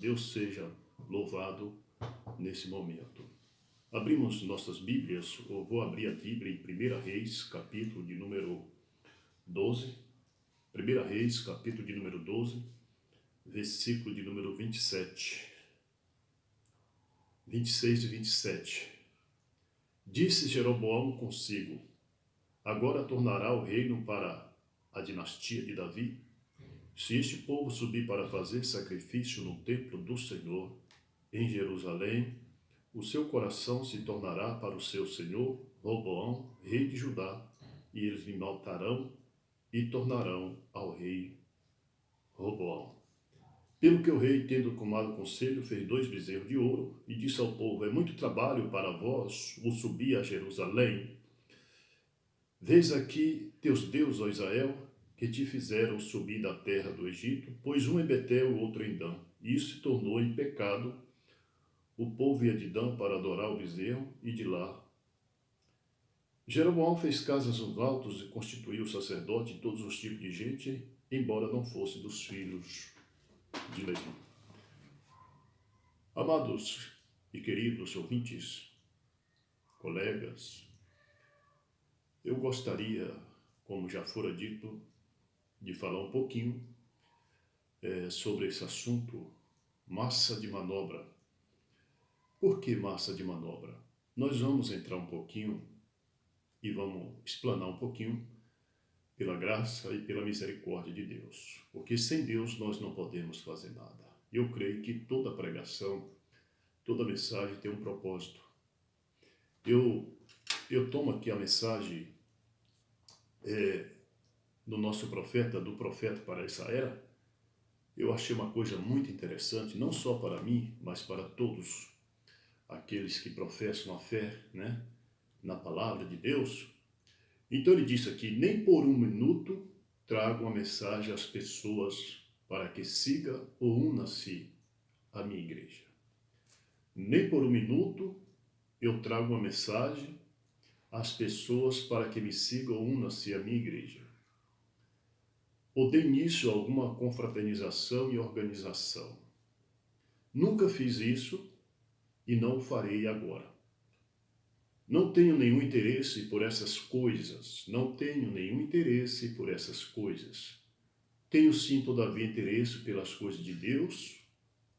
Deus seja louvado nesse momento. Abrimos nossas Bíblias, ou vou abrir a Bíblia em 1 Reis, capítulo de número 12. 1 Reis, capítulo de número 12, versículo de número 27. 26 e 27. Disse Jeroboão consigo: agora tornará o reino para a dinastia de Davi? Se este povo subir para fazer sacrifício no templo do Senhor, em Jerusalém, o seu coração se tornará para o seu senhor, Roboão, rei de Judá, e eles me matarão e tornarão ao rei Roboão. Pelo que o rei, tendo tomado conselho, fez 2 bezerros de ouro e disse ao povo: é muito trabalho para vós o subir a Jerusalém. Vês aqui teus deuses, ó Israel, que te fizeram subir da terra do Egito, pois um em Betel e o outro em Dan. E isso se tornou em pecado. O povo ia de Dan para adorar o bezerro e de lá. Jeroboão fez casas nos altos e constituiu sacerdote de todos os tipos de gente, embora não fosse dos filhos de Levi. Amados e queridos ouvintes, colegas, eu gostaria, como já fora dito, de falar um pouquinho sobre esse assunto, massa de manobra. Por que massa de manobra? Nós vamos entrar um pouquinho e vamos explanar um pouquinho pela graça e pela misericórdia de Deus. Porque sem Deus nós não podemos fazer nada. Eu creio que toda pregação, toda mensagem tem um propósito. Eu tomo aqui a mensagem do nosso profeta, do profeta para essa era. Eu achei uma coisa muito interessante, não só para mim, mas para todos aqueles que professam a fé, né, na palavra de Deus. Então ele disse aqui: nem por um minuto trago uma mensagem às pessoas para que siga ou una-se à minha igreja. Nem por um minuto eu trago uma mensagem às pessoas para que me sigam ou una-se à minha igreja. Ou dê início a alguma confraternização e organização. Nunca fiz isso e não o farei agora. Não tenho nenhum interesse por essas coisas. Não tenho nenhum interesse por essas coisas. Tenho sim, todavia, interesse pelas coisas de Deus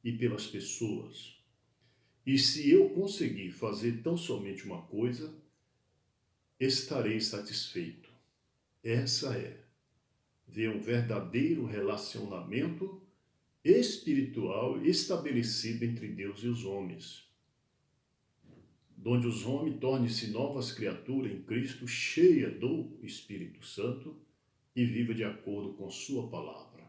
e pelas pessoas. E se eu conseguir fazer tão somente uma coisa, estarei satisfeito. Essa é ver um verdadeiro relacionamento espiritual estabelecido entre Deus e os homens, onde os homens tornem-se novas criaturas em Cristo, cheia do Espírito Santo e viva de acordo com sua palavra.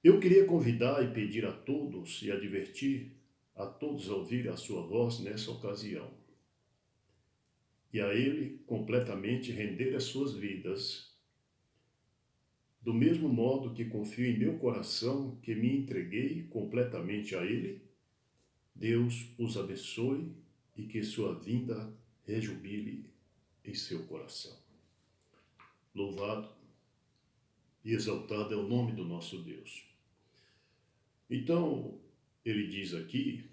Eu queria convidar e pedir a todos e advertir a todos a ouvir a sua voz nessa ocasião e a Ele completamente render as suas vidas, do mesmo modo que confio em meu coração, que me entreguei completamente a Ele. Deus os abençoe e que sua vinda rejubile em seu coração. Louvado e exaltado é o nome do nosso Deus. Então, ele diz aqui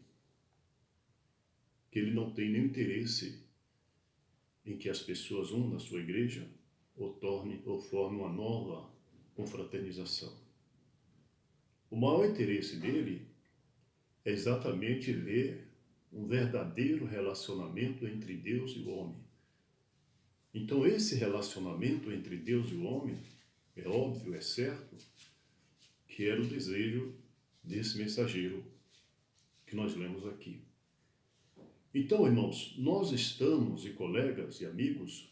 que ele não tem nenhum interesse em que as pessoas unam a sua igreja ou formem uma nova confraternização. O maior interesse dele é exatamente ver um verdadeiro relacionamento entre Deus e o homem. Então, esse relacionamento entre Deus e o homem, é óbvio, é certo, que era o desejo desse mensageiro que nós lemos aqui. Então, irmãos, nós estamos, e colegas e amigos,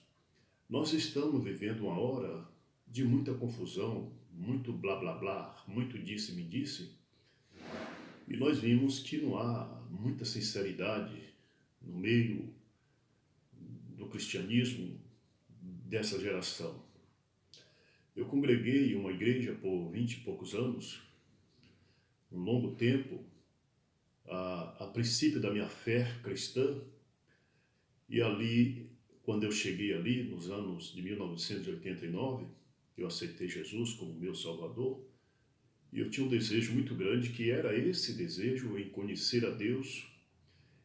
nós estamos vivendo uma hora de muita confusão, muito blá blá blá, muito disse-me disse, e nós vimos que não há muita sinceridade no meio do cristianismo dessa geração. Eu congreguei em uma igreja por 20 e poucos anos, um longo tempo, a princípio da minha fé cristã, e ali, quando eu cheguei ali, nos anos de 1989, eu aceitei Jesus como meu Salvador, E eu tinha um desejo muito grande, que era esse desejo em conhecer a Deus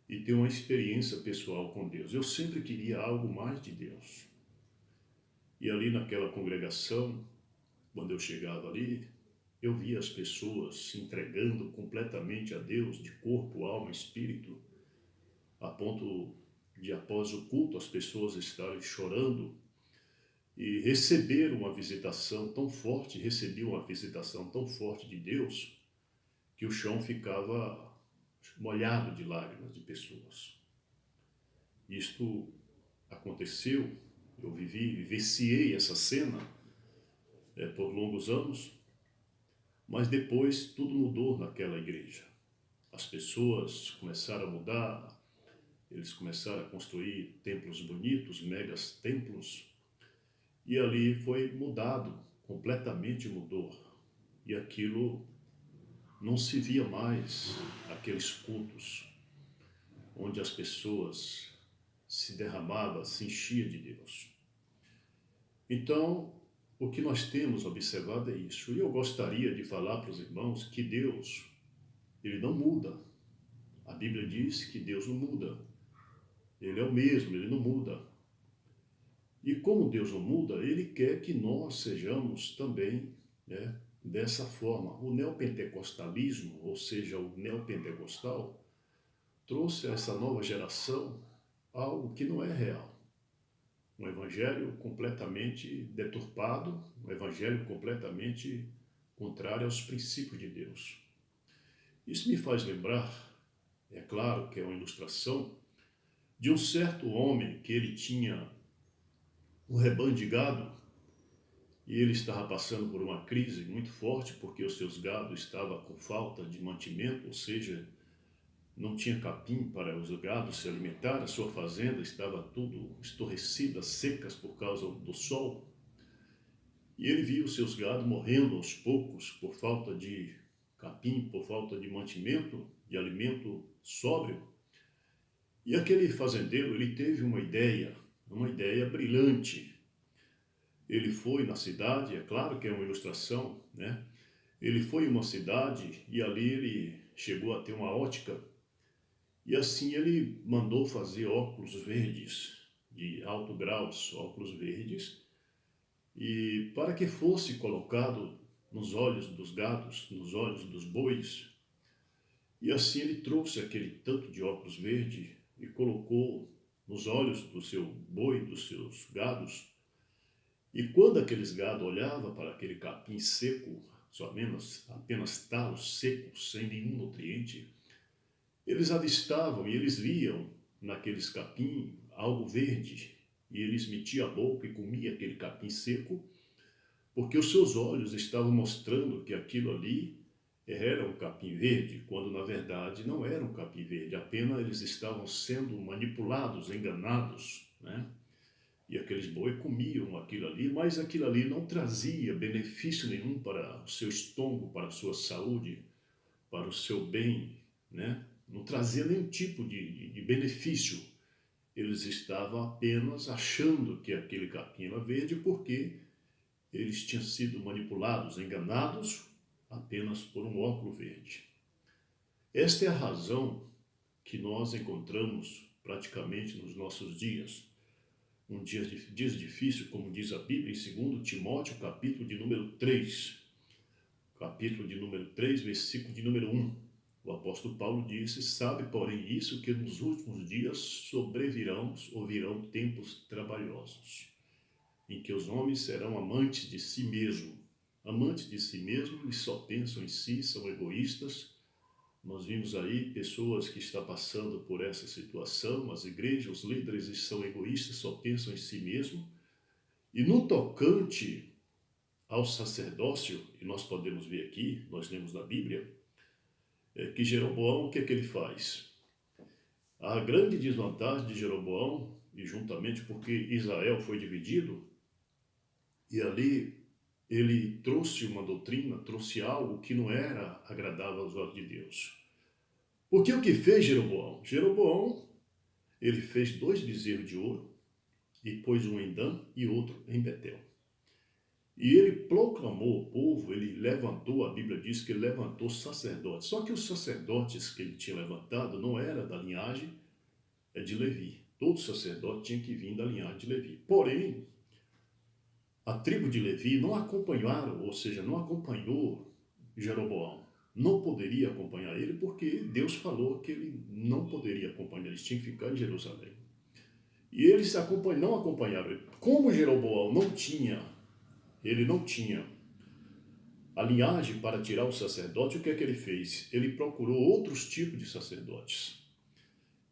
e ter uma experiência pessoal com Deus. Eu sempre queria algo mais de Deus. E ali naquela congregação, quando eu chegava ali, eu via as pessoas se entregando completamente a Deus, de corpo, alma, espírito, a ponto de, após o culto, as pessoas estarem chorando e receberam uma visitação tão forte, recebiam uma visitação tão forte de Deus, que o chão ficava molhado de lágrimas de pessoas. Isto aconteceu, eu vivenciei essa cena por longos anos, mas depois tudo mudou naquela igreja. As pessoas começaram a mudar, eles começaram a construir templos bonitos, megas templos, e ali foi mudado, completamente mudou. E aquilo não se via mais, aqueles cultos onde as pessoas se derramavam, se enchiam de Deus. Então, o que nós temos observado é isso. E eu gostaria de falar para os irmãos que Deus, ele não muda. A Bíblia diz que Deus não muda. Ele é o mesmo, ele não muda. E como Deus não muda, ele quer que nós sejamos também, né, dessa forma. O neopentecostalismo, ou seja, o neopentecostal, trouxe a essa nova geração algo que não é real. Um evangelho completamente deturpado, um evangelho completamente contrário aos princípios de Deus. Isso me faz lembrar, é claro que é uma ilustração, de um certo homem que ele tinha um rebanho de gado e ele estava passando por uma crise muito forte porque os seus gados estavam com falta de mantimento, ou seja, não tinha capim para os gados se alimentar, a sua fazenda estava tudo estorrecida, secas por causa do sol. E ele viu os seus gados morrendo aos poucos por falta de capim, por falta de mantimento, de alimento sóbrio. E aquele fazendeiro, ele teve uma ideia brilhante. Ele foi na cidade, é claro que é uma ilustração, né? Ele foi em uma cidade e ali ele chegou a ter uma ótica. E assim ele mandou fazer óculos verdes, de alto grau, óculos verdes, e para que fosse colocado nos olhos dos gados, nos olhos dos bois. E assim ele trouxe aquele tanto de óculos verde e colocou nos olhos do seu boi, dos seus gados. E quando aqueles gados olhavam para aquele capim seco, apenas talos secos, sem nenhum nutriente, eles avistavam e eles viam naqueles capim algo verde, e eles metiam a boca e comiam aquele capim seco, porque os seus olhos estavam mostrando que aquilo ali era um capim verde, quando na verdade não era um capim verde, apenas eles estavam sendo manipulados, enganados, né? E aqueles boi comiam aquilo ali, mas aquilo ali não trazia benefício nenhum para o seu estômago, para a sua saúde, para o seu bem, né? Não trazia nenhum tipo de benefício. Eles estavam apenas achando que aquele capim era verde porque eles tinham sido manipulados, enganados apenas por um óculo verde. Esta é a razão que nós encontramos praticamente nos nossos dias. Dias difícil, como diz a Bíblia em 2 Timóteo, capítulo de número 3, versículo de número 1. O apóstolo Paulo disse: sabe, porém, isso, que nos últimos dias ouvirão tempos trabalhosos, em que os homens serão amantes de si mesmos. Amantes de si mesmos e só pensam em si, são egoístas. Nós vimos aí pessoas que estão passando por essa situação, as igrejas, os líderes são egoístas, só pensam em si mesmos. E no tocante ao sacerdócio, e nós podemos ver aqui, nós lemos na Bíblia, que Jeroboão, o que é que ele faz? A grande desvantagem de Jeroboão, e juntamente porque Israel foi dividido, e ali ele trouxe uma doutrina, trouxe algo que não era agradável aos olhos de Deus. Porque o que fez Jeroboão? Jeroboão, ele fez 2 bezerros de ouro, e pôs um em Dan e outro em Betel. E ele proclamou ao povo, ele levantou, a Bíblia diz que ele levantou sacerdotes. Só que os sacerdotes que ele tinha levantado não era da linhagem de Levi. Todo sacerdote tinha que vir da linhagem de Levi. Porém, a tribo de Levi não acompanharam, ou seja, não acompanhou Jeroboão. Não poderia acompanhar ele porque Deus falou que ele não poderia acompanhar, eles tinham que ficar em Jerusalém. E eles não acompanharam ele. Como Jeroboão ele não tinha a linhagem para tirar o sacerdote, o que é que ele fez? Ele procurou outros tipos de sacerdotes.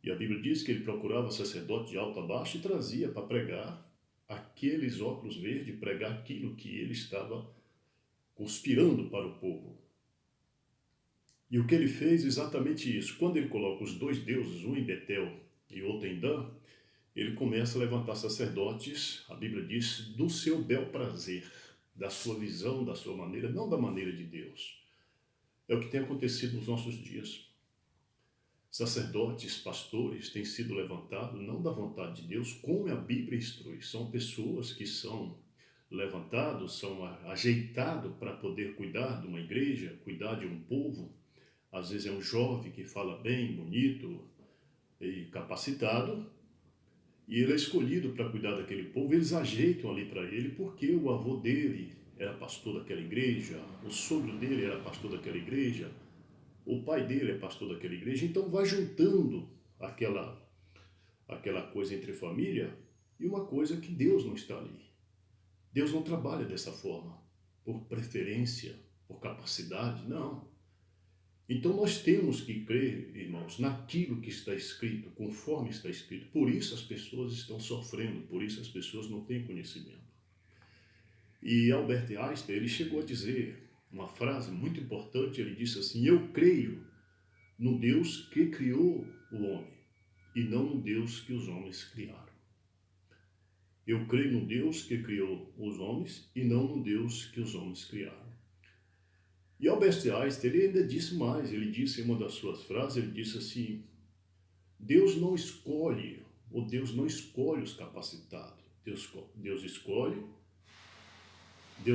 E a Bíblia diz que ele procurava sacerdote de alto a baixo e trazia para pregar aqueles óculos verdes, pregar aquilo que ele estava conspirando para o povo. E o que ele fez? Exatamente isso. Quando ele coloca os dois deuses, um em Betel e outro em Dan, ele começa a levantar sacerdotes, a Bíblia diz, do seu bel prazer, da sua visão, da sua maneira, não da maneira de Deus. É o que tem acontecido nos nossos dias. Sacerdotes, pastores têm sido levantados não da vontade de Deus, como a Bíblia instrui. São pessoas que são levantados, são ajeitados para poder cuidar de uma igreja, cuidar de um povo. Às vezes é um jovem que fala bem, bonito e capacitado, e ele é escolhido para cuidar daquele povo. Eles ajeitam ali para ele porque o avô dele era pastor daquela igreja, o sogro dele era pastor daquela igreja, o pai dele é pastor daquela igreja. Então vai juntando aquela coisa entre família e uma coisa que Deus não está ali. Deus não trabalha dessa forma, por preferência, por capacidade, não. Então nós temos que crer, irmãos, naquilo que está escrito, conforme está escrito. Por isso as pessoas estão sofrendo, por isso as pessoas não têm conhecimento. E Albert Einstein, ele chegou a dizer uma frase muito importante, ele disse assim: eu creio no Deus que criou o homem e não no Deus que os homens criaram. Eu creio no Deus que criou os homens e não no Deus que os homens criaram. E Albert Einstein, ele ainda disse mais, ele disse em uma das suas frases, ele disse assim: Deus não escolhe, ou Deus não escolhe os capacitados, Deus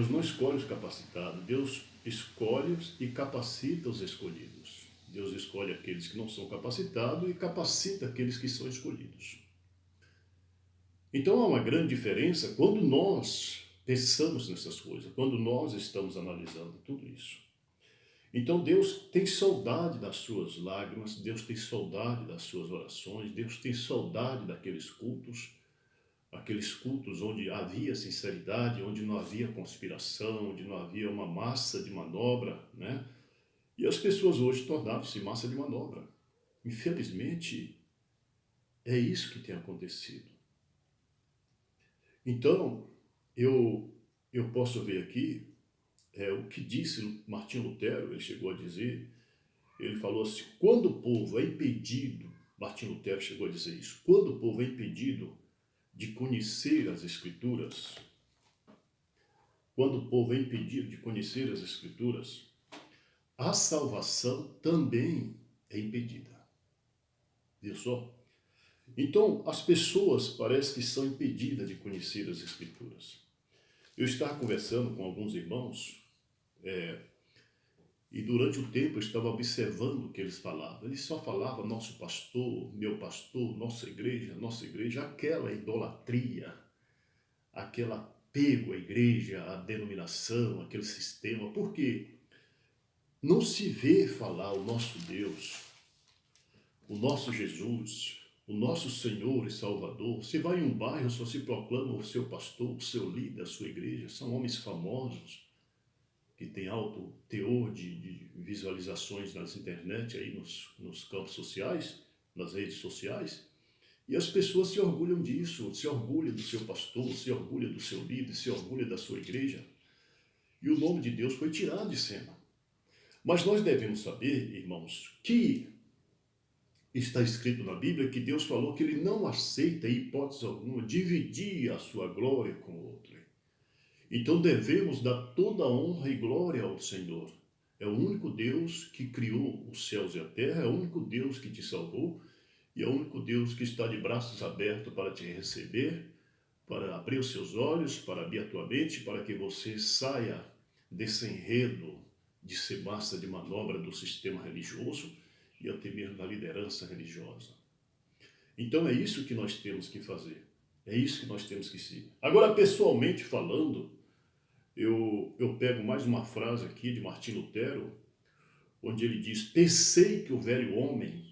não escolhe os capacitados, Deus escolhe e capacita os escolhidos. Deus escolhe aqueles que não são capacitados e capacita aqueles que são escolhidos. Então há uma grande diferença quando nós pensamos nessas coisas, quando nós estamos analisando tudo isso. Então Deus tem saudade das suas lágrimas, Deus tem saudade das suas orações, Deus tem saudade daqueles cultos, aqueles cultos onde havia sinceridade, onde não havia conspiração, onde não havia uma massa de manobra, né? E as pessoas hoje tornaram-se massa de manobra. Infelizmente, é isso que tem acontecido. Então, eu posso ver aqui o que disse Martinho Lutero. Ele chegou a dizer, ele falou assim: quando o povo é impedido, Martinho Lutero chegou a dizer isso, quando o povo é impedido de conhecer as Escrituras, quando o povo é impedido de conhecer as Escrituras, a salvação também é impedida. Viu só? Então, as pessoas parecem que são impedidas de conhecer as Escrituras. Eu estava conversando com alguns irmãos, e durante o tempo eu estava observando o que eles falavam. Eles só falavam nosso pastor, meu pastor, nossa igreja, aquela idolatria, aquele apego à igreja, à denominação, aquele sistema. Por quê? Não se vê falar o nosso Deus, o nosso Jesus, o nosso Senhor e Salvador. Você vai em um bairro, só se proclama o seu pastor, o seu líder, a sua igreja. São homens famosos, que têm alto teor de visualizações nas internet, aí nos campos sociais, nas redes sociais. E as pessoas se orgulham disso, se orgulham do seu pastor, se orgulham do seu líder, se orgulham da sua igreja. E o nome de Deus foi tirado de cena. Mas nós devemos saber, irmãos, que está escrito na Bíblia que Deus falou que ele não aceita, em hipótese alguma, dividir a sua glória com outro. Então devemos dar toda a honra e glória ao Senhor. É o único Deus que criou os céus e a terra, é o único Deus que te salvou e é o único Deus que está de braços abertos para te receber para abrir os seus olhos, para abrir a tua mente, para que você saia desse enredo de ser massa de manobra do sistema religioso e até mesmo da liderança religiosa. Então é isso que nós temos que fazer, é isso que nós temos que seguir. Agora, pessoalmente falando, eu pego mais uma frase aqui de Martim Lutero, onde ele diz: pensei que o velho homem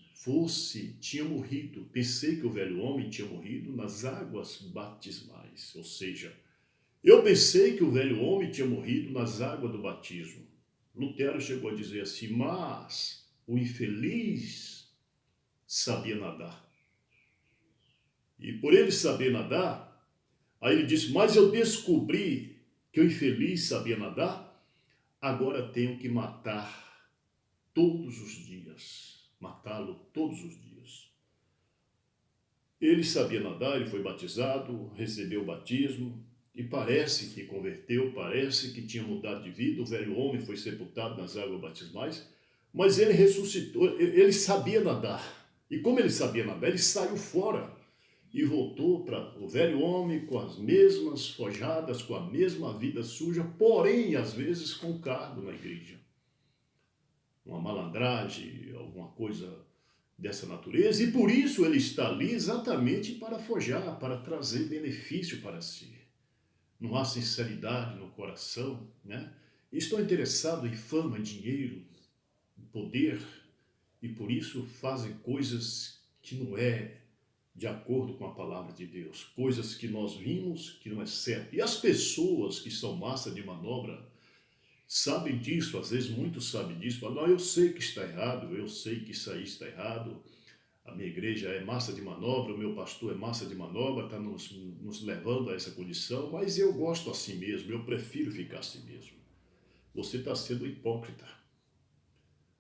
tinha morrido, pensei que o velho homem tinha morrido nas águas batismais. Ou seja, eu pensei que o velho homem tinha morrido nas águas do batismo. Lutero chegou a dizer assim: mas o infeliz sabia nadar. E por ele saber nadar, aí ele disse: mas eu descobri que o infeliz sabia nadar, agora tenho que matar todos os dias, matá-lo todos os dias. Ele sabia nadar, ele foi batizado, recebeu o batismo, e parece que converteu, parece que tinha mudado de vida, o velho homem foi sepultado nas águas batismais, mas ele ressuscitou, ele sabia nadar. E como ele sabia nadar, ele saiu fora e voltou para o velho homem com as mesmas fojadas, com a mesma vida suja, porém, às vezes, com cargo na igreja. Uma malandragem, alguma coisa dessa natureza, e por isso ele está ali exatamente para forjar, para trazer benefício para si. Não há sinceridade no coração, né? Estão interessados em fama, dinheiro, poder, e por isso fazem coisas que não é de acordo com a palavra de Deus, coisas que nós vimos que não é certo. E as pessoas que são massa de manobra sabem disso, às vezes muitos sabem disso, falam: não, eu sei que está errado, eu sei que isso aí está errado, a minha igreja é massa de manobra, o meu pastor é massa de manobra, está nos levando a essa condição, mas eu gosto assim mesmo, eu prefiro ficar assim mesmo. Você está sendo hipócrita.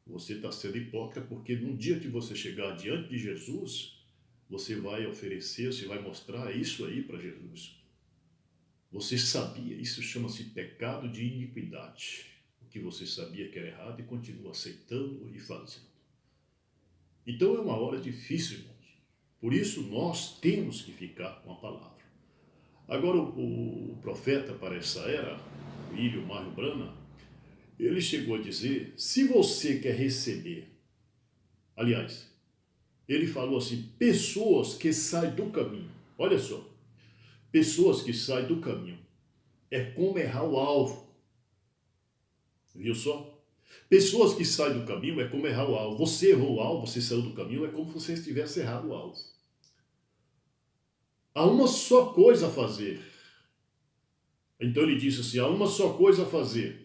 Você está sendo hipócrita porque no dia que você chegar diante de Jesus, você vai oferecer, você vai mostrar isso aí para Jesus. Você sabia, isso chama-se pecado de iniquidade. O que você sabia que era errado e continua aceitando e fazendo. Então é uma hora difícil, irmãos. Por isso nós temos que ficar com a palavra. Agora o profeta para essa era, William Martin Branham, ele chegou a dizer: se você quer receber, aliás, ele falou assim: pessoas que saem do caminho. Olha só, pessoas que saem do caminho é como errar o alvo. Viu só? Pessoas que saem do caminho é como errar o alvo. Você errou o alvo, você saiu do caminho, é como se você estivesse errado o alvo. Há uma só coisa a fazer. Então ele disse assim: há uma só coisa a fazer.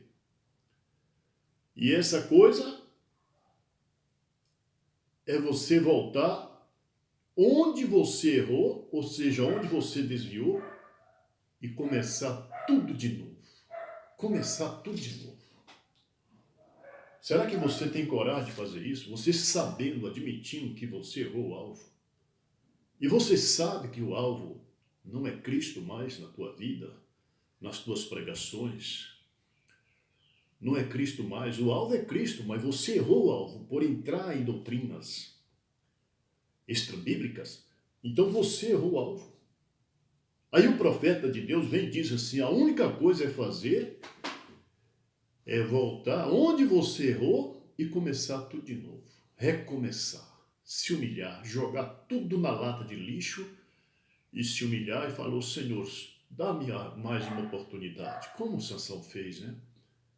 E essa coisa é você voltar onde você errou, ou seja, onde você desviou, e começar tudo de novo. Começar tudo de novo. Será que você tem coragem de fazer isso? Você sabendo, admitindo que você errou o alvo. E você sabe que o alvo não é Cristo mais na tua vida, nas tuas pregações. Não é Cristo mais. O alvo é Cristo, mas você errou o alvo por entrar em doutrinas extrabíblicas. Então você errou o alvo. Aí o profeta de Deus vem e diz assim: a única coisa a fazer é voltar onde você errou e começar tudo de novo. Recomeçar, se humilhar, jogar tudo na lata de lixo e se humilhar e falar: Senhor, dá-me mais uma oportunidade. Como Sansão fez, né?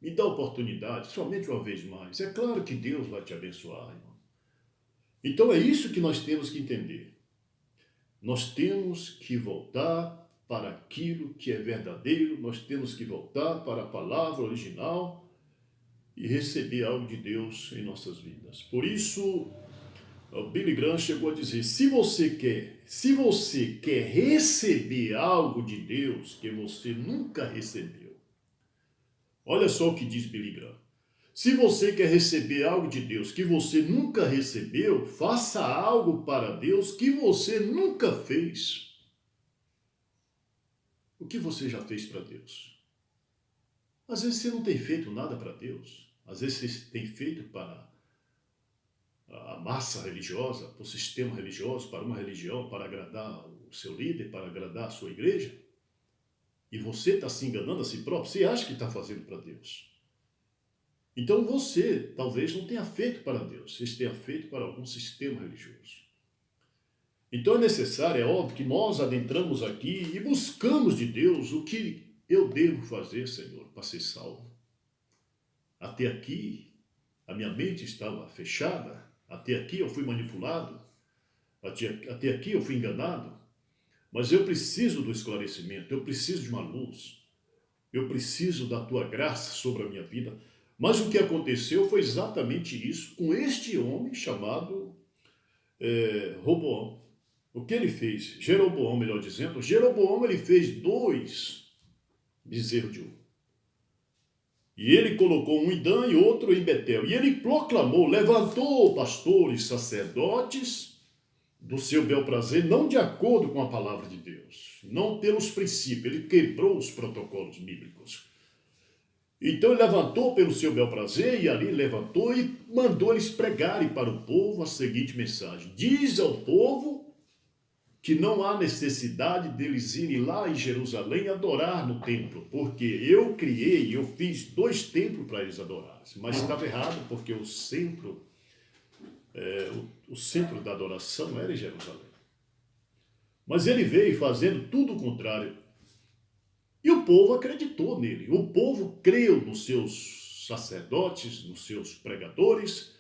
Me dá oportunidade, somente uma vez mais. É claro que Deus vai te abençoar, irmão. Então é isso que nós temos que entender. Nós temos que voltar para aquilo que é verdadeiro, nós temos que voltar para a palavra original e receber algo de Deus em nossas vidas. Por isso, o Billy Graham chegou a dizer: se você quer receber algo de Deus que você nunca recebeu, olha só o que diz Billy Graham: se você quer receber algo de Deus que você nunca recebeu, faça algo para Deus que você nunca fez. O que você já fez para Deus? Às vezes você não tem feito nada para Deus. Às vezes você tem feito para a massa religiosa, para o sistema religioso, para uma religião, para agradar o seu líder, para agradar a sua igreja. e você está se enganando a si próprio, você acha que está fazendo para Deus. Então você talvez não tenha feito para Deus, você tenha feito para algum sistema religioso. Então é necessário, é óbvio, que nós adentramos aqui e buscamos de Deus o que eu devo fazer, Senhor, para ser salvo. Até aqui, a minha mente estava fechada, até aqui eu fui manipulado, até aqui eu fui enganado, mas eu preciso do esclarecimento, eu preciso de uma luz, eu preciso da tua graça sobre a minha vida. Mas o que aconteceu foi exatamente isso com este homem chamado Roboão. O que ele fez? Jeroboão, melhor dizendo, Jeroboão ele fez 2 bezerros de ouro. E ele colocou um em Dan e outro em Betel. E ele proclamou, levantou pastores, sacerdotes do seu bel prazer, não de acordo com a palavra de Deus, não pelos princípios, ele quebrou os protocolos bíblicos. Então ele levantou pelo seu bel prazer, e ali levantou e mandou eles pregarem para o povo a seguinte mensagem: diz ao povo que não há necessidade deles irem lá em Jerusalém adorar no templo, porque eu criei, eu fiz 2 templos para eles adorarem. Mas estava errado, porque o centro da adoração era em Jerusalém. Mas ele veio fazendo tudo o contrário. E o povo acreditou nele. O povo creu nos seus sacerdotes, nos seus pregadores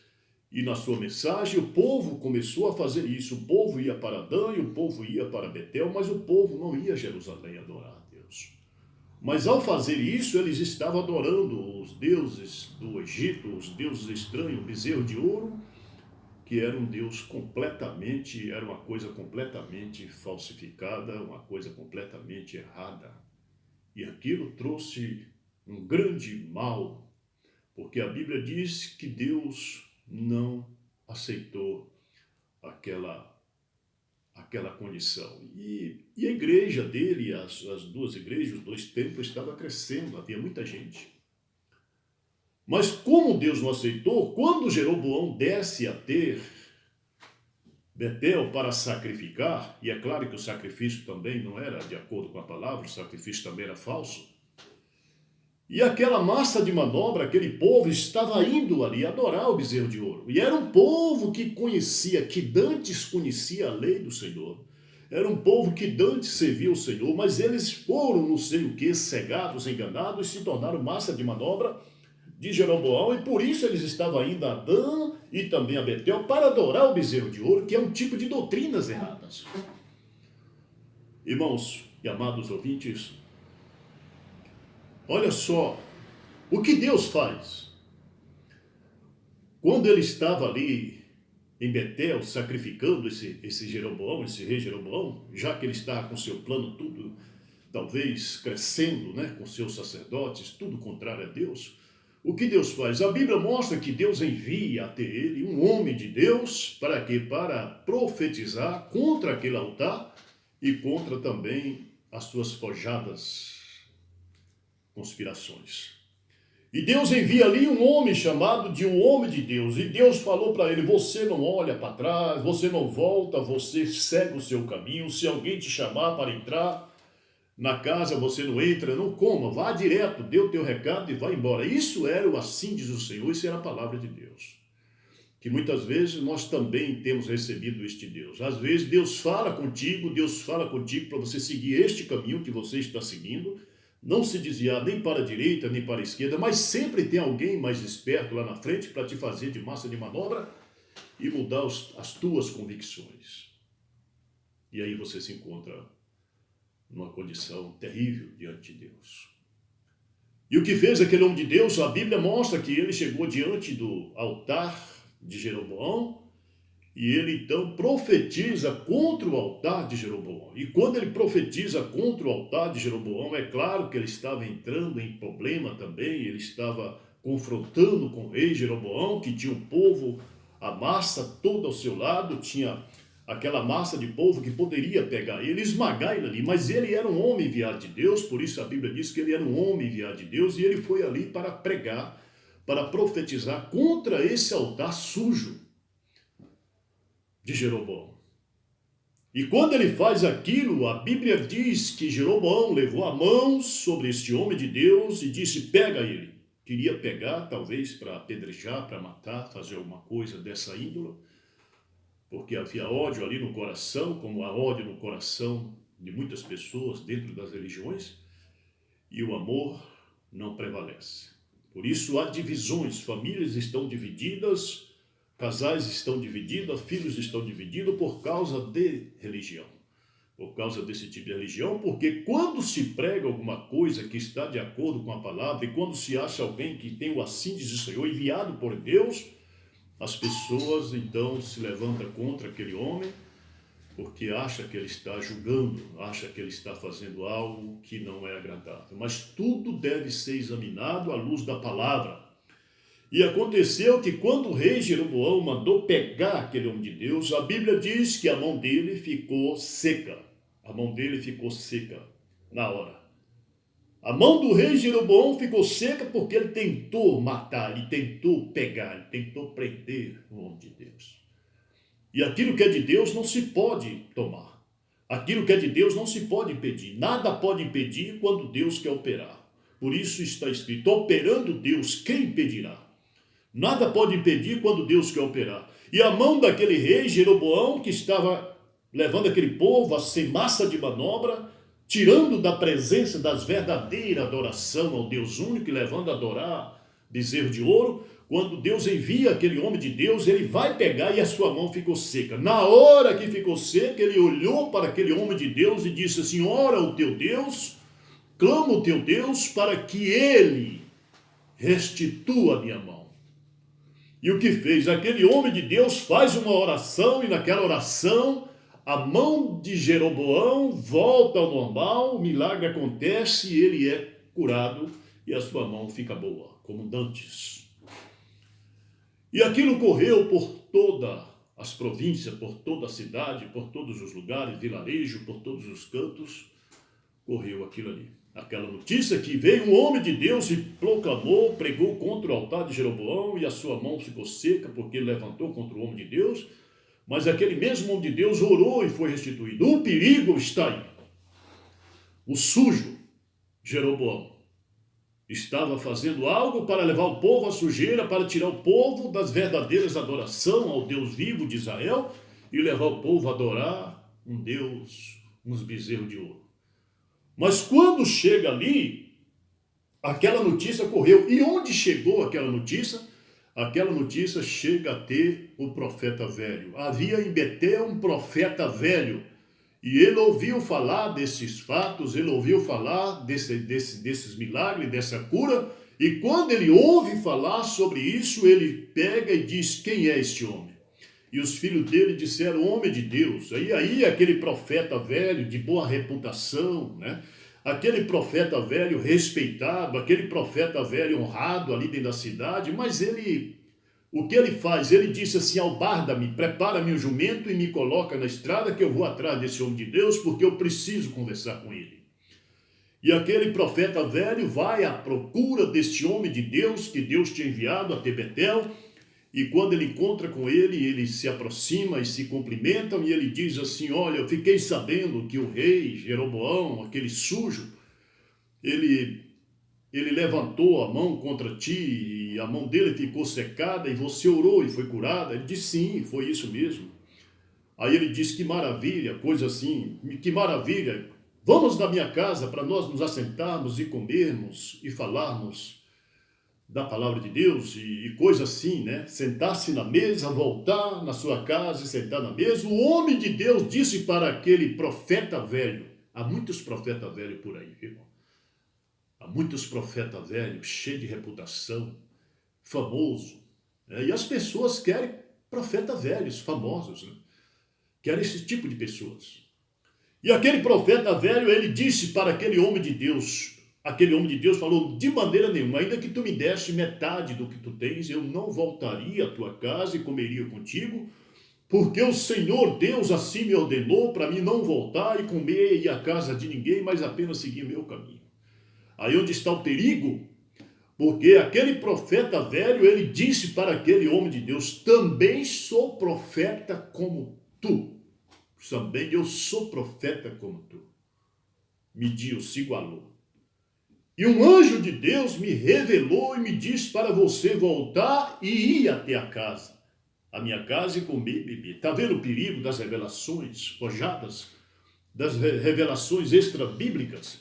e na sua mensagem. O povo começou a fazer isso. O povo ia para Dan e o povo ia para Betel, mas o povo não ia a Jerusalém adorar a Deus. Mas ao fazer isso, eles estavam adorando os deuses do Egito, os deuses estranhos, o bezerro de ouro, que era um Deus era uma coisa completamente falsificada, uma coisa completamente errada. E aquilo trouxe um grande mal, porque a Bíblia diz que Deus não aceitou aquela condição. E a igreja dele, as 2 igrejas, os 2 templos, estava crescendo, havia muita gente. Mas como Deus não aceitou, quando Jeroboão desce a ter Betel para sacrificar, e é claro que o sacrifício também não era de acordo com a palavra, o sacrifício também era falso, e aquela massa de manobra, aquele povo estava indo ali adorar o bezerro de ouro, e era um povo que conhecia, que dantes conhecia a lei do Senhor, era um povo que dantes servia o Senhor, mas eles foram não sei o que, cegados, enganados, e se tornaram massa de manobra de Jeroboão, e por isso eles estavam indo a Dan e também a Betel para adorar o bezerro de ouro, que é um tipo de doutrinas erradas. Irmãos e amados ouvintes, olha só o que Deus faz. Quando ele estava ali em Betel sacrificando esse Jeroboão, esse rei Jeroboão, já que ele estava com seu plano tudo, talvez crescendo, né, com seus sacerdotes, tudo contrário a Deus, o que Deus faz? A Bíblia mostra que Deus envia até ele um homem de Deus, para quê? Para profetizar contra aquele altar e contra também as suas forjadas conspirações. E Deus envia ali um homem chamado de um homem de Deus, e Deus falou para ele: você não olha para trás, você não volta, você segue o seu caminho, se alguém te chamar para entrar na casa, você não entra, não coma, vá direto, dê o teu recado e vá embora. Isso era o assim diz o Senhor, isso era a palavra de Deus. Que muitas vezes nós também temos recebido este Deus. Às vezes Deus fala contigo para você seguir este caminho que você está seguindo, não se desviar nem para a direita, nem para a esquerda, mas sempre tem alguém mais esperto lá na frente para te fazer de massa de manobra e mudar as tuas convicções. E aí você se encontra numa condição terrível diante de Deus. E o que fez aquele homem de Deus? A Bíblia mostra que ele chegou diante do altar de Jeroboão e ele então profetiza contra o altar de Jeroboão. E quando ele profetiza contra o altar de Jeroboão, é claro que ele estava entrando em problema também, ele estava confrontando com o rei Jeroboão, que tinha um povo, a massa toda ao seu lado, tinha aquela massa de povo que poderia pegar ele, esmagar ele ali, mas ele era um homem enviado de Deus, por isso a Bíblia diz que ele era um homem enviado de Deus, e ele foi ali para pregar, para profetizar contra esse altar sujo de Jeroboão. E quando ele faz aquilo, a Bíblia diz que Jeroboão levou a mão sobre este homem de Deus e disse: pega ele. Queria pegar, talvez, para apedrejar, para matar, fazer alguma coisa dessa índole, porque havia ódio ali no coração, como há ódio no coração de muitas pessoas dentro das religiões, e o amor não prevalece. Por isso há divisões, famílias estão divididas, casais estão divididos, filhos estão divididos por causa de religião. Por causa desse tipo de religião, porque quando se prega alguma coisa que está de acordo com a palavra, e quando se acha alguém que tem o assim diz o Senhor, enviado por Deus, as pessoas então se levantam contra aquele homem, porque acha que ele está julgando, acha que ele está fazendo algo que não é agradável. Mas tudo deve ser examinado à luz da palavra. E aconteceu que quando o rei Jeroboão mandou pegar aquele homem de Deus, a Bíblia diz que a mão dele ficou seca. A mão dele ficou seca na hora. A mão do rei Jeroboão ficou seca porque ele tentou matar, ele tentou pegar, ele tentou prender o homem de Deus. E aquilo que é de Deus não se pode tomar. Aquilo que é de Deus não se pode impedir. Nada pode impedir quando Deus quer operar. Por isso está escrito: operando Deus, quem impedirá? Nada pode impedir quando Deus quer operar. E a mão daquele rei Jeroboão, que estava levando aquele povo a ser massa de manobra, tirando da presença das verdadeiras adoração ao Deus único e levando a adorar bezerro de ouro, quando Deus envia aquele homem de Deus, ele vai pegar e a sua mão ficou seca. Na hora que ficou seca, ele olhou para aquele homem de Deus e disse assim: ora o teu Deus, clama o teu Deus para que ele restitua a minha mão. E o que fez? Aquele homem de Deus faz uma oração e naquela oração a mão de Jeroboão volta ao normal, o milagre acontece e ele é curado e a sua mão fica boa, como dantes. E aquilo correu por todas as províncias, por toda a cidade, por todos os lugares, vilarejo, por todos os cantos, correu aquilo ali. Aquela notícia que veio um homem de Deus e proclamou, pregou contra o altar de Jeroboão e a sua mão ficou seca porque ele levantou contra o homem de Deus, mas aquele mesmo homem de Deus orou e foi restituído. O perigo está aí. O sujo Jeroboão estava fazendo algo para levar o povo à sujeira, para tirar o povo das verdadeiras adoração ao Deus vivo de Israel e levar o povo a adorar um Deus, uns bezerros de ouro. Mas quando chega ali, aquela notícia correu. E onde chegou aquela notícia? Aquela notícia chega a ter o profeta velho. Havia em Betel um profeta velho. E ele ouviu falar desses fatos, ele ouviu falar desses milagres, dessa cura. E quando ele ouve falar sobre isso, ele pega e diz: quem é este homem? E os filhos dele disseram: homem de Deus. Aí aquele profeta velho de boa reputação, né? Aquele profeta velho respeitado, aquele profeta velho honrado ali dentro da cidade, mas o que ele faz? Ele disse assim: albarda-me, prepara-me o jumento e me coloca na estrada que eu vou atrás desse homem de Deus porque eu preciso conversar com ele. E aquele profeta velho vai à procura deste homem de Deus que Deus tinha enviado até Betel. E quando ele encontra com ele, ele se aproxima e se cumprimentam, e ele diz assim: olha, eu fiquei sabendo que o rei Jeroboão, aquele sujo, ele levantou a mão contra ti, e a mão dele ficou secada, e você orou e foi curada. Ele disse: sim, foi isso mesmo. Aí ele diz: que maravilha, coisa assim, que maravilha, vamos na minha casa para nós nos assentarmos e comermos e falarmos da palavra de Deus e coisa assim, né? Sentar-se na mesa, voltar na sua casa e sentar na mesa. O homem de Deus disse para aquele profeta velho: há muitos profetas velhos por aí, irmão. Há muitos profetas velhos, cheios de reputação, famoso. Né? E as pessoas querem profetas velhos, famosos, né? Querem esse tipo de pessoas. E aquele profeta velho, ele disse para aquele homem de Deus: aquele homem de Deus falou: de maneira nenhuma, ainda que tu me desse metade do que tu tens, eu não voltaria à tua casa e comeria contigo, porque o Senhor Deus assim me ordenou para mim não voltar e comer e ir à casa de ninguém, mas apenas seguir meu caminho. Aí onde está o perigo? Porque aquele profeta velho, ele disse para aquele homem de Deus: também sou profeta como tu. também eu sou profeta como tu. Mediu-se, igualou. E um anjo de Deus me revelou e me disse para você voltar e ir até a minha casa e comer e beber. Está vendo o perigo das revelações forjadas, das revelações extra-bíblicas,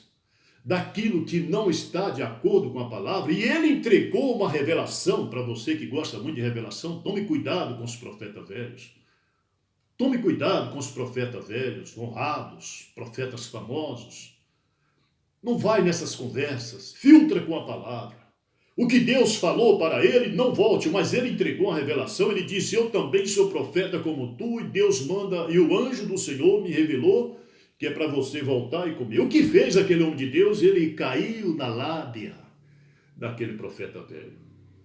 daquilo que não está de acordo com a palavra? E ele entregou uma revelação para você que gosta muito de revelação. Tome cuidado com os profetas velhos. Tome cuidado com os profetas velhos, honrados, profetas famosos. Não vai nessas conversas, filtra com a palavra. O que Deus falou para ele, não volte, mas ele entregou a revelação, ele disse, eu também sou profeta como tu, e Deus manda, e o anjo do Senhor me revelou que é para você voltar e comer. O que fez aquele homem de Deus? Ele caiu na lábia daquele profeta velho.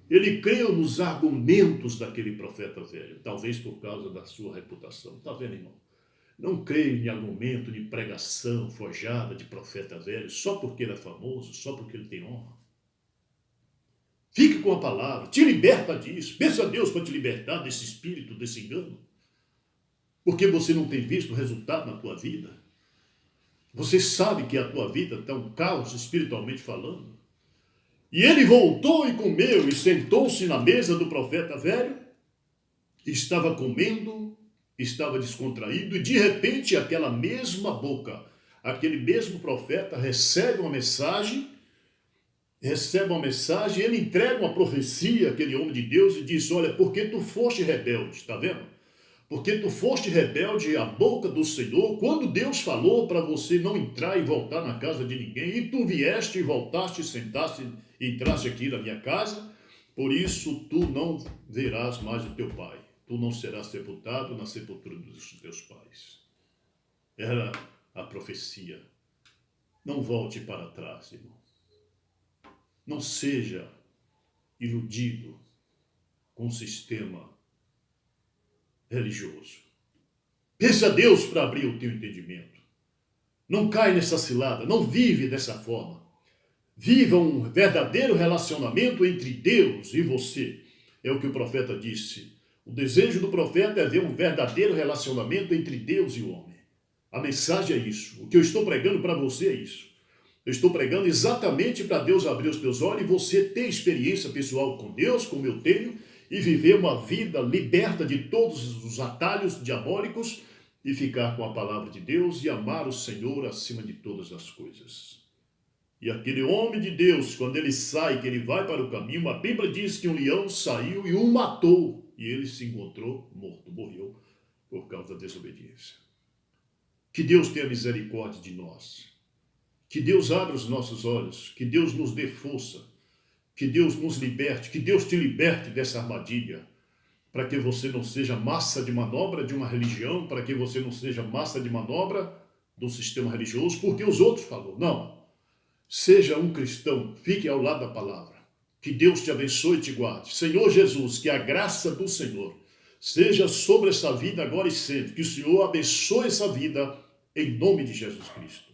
Ele creu nos argumentos daquele profeta velho, talvez por causa da sua reputação. Está vendo, irmão? Não creio em argumento de pregação forjada de profeta velho, só porque ele é famoso, só porque ele tem honra. Fique com a palavra, te liberta disso. Peça a Deus para te libertar desse espírito, desse engano. Porque você não tem visto o resultado na tua vida. Você sabe que a tua vida está um caos espiritualmente falando. E ele voltou e comeu e sentou-se na mesa do profeta velho. Estava comendo, estava descontraído e de repente aquela mesma boca, aquele mesmo profeta recebe uma mensagem, ele entrega uma profecia àquele homem de Deus e diz, olha, porque tu foste rebelde, está vendo? Porque tu foste rebelde à boca do Senhor, quando Deus falou para você não entrar e voltar na casa de ninguém, e tu vieste e voltaste, sentaste e entraste aqui na minha casa, por isso tu não verás mais o teu pai. Tu não serás sepultado na sepultura dos teus pais. Era a profecia. Não volte para trás, irmão. Não seja iludido com o sistema religioso. Peça a Deus para abrir o teu entendimento. Não cai nessa cilada, não vive dessa forma. Viva um verdadeiro relacionamento entre Deus e você. É o que o profeta disse. O desejo do profeta é ver um verdadeiro relacionamento entre Deus e o homem. A mensagem é isso. O que eu estou pregando para você é isso. Eu estou pregando exatamente para Deus abrir os teus olhos e você ter experiência pessoal com Deus, como eu tenho, e viver uma vida liberta de todos os atalhos diabólicos e ficar com a palavra de Deus e amar o Senhor acima de todas as coisas. E aquele homem de Deus, quando ele sai, que ele vai para o caminho, a Bíblia diz que um leão saiu e o matou. E ele se encontrou morto, morreu por causa da desobediência. Que Deus tenha misericórdia de nós. Que Deus abra os nossos olhos. Que Deus nos dê força. Que Deus nos liberte. Que Deus te liberte dessa armadilha. Para que você não seja massa de manobra de uma religião. Para que você não seja massa de manobra do sistema religioso. Porque os outros falaram. Não. Seja um cristão. Fique ao lado da palavra. Que Deus te abençoe e te guarde. Senhor Jesus, que a graça do Senhor seja sobre essa vida agora e sempre. Que o Senhor abençoe essa vida em nome de Jesus Cristo.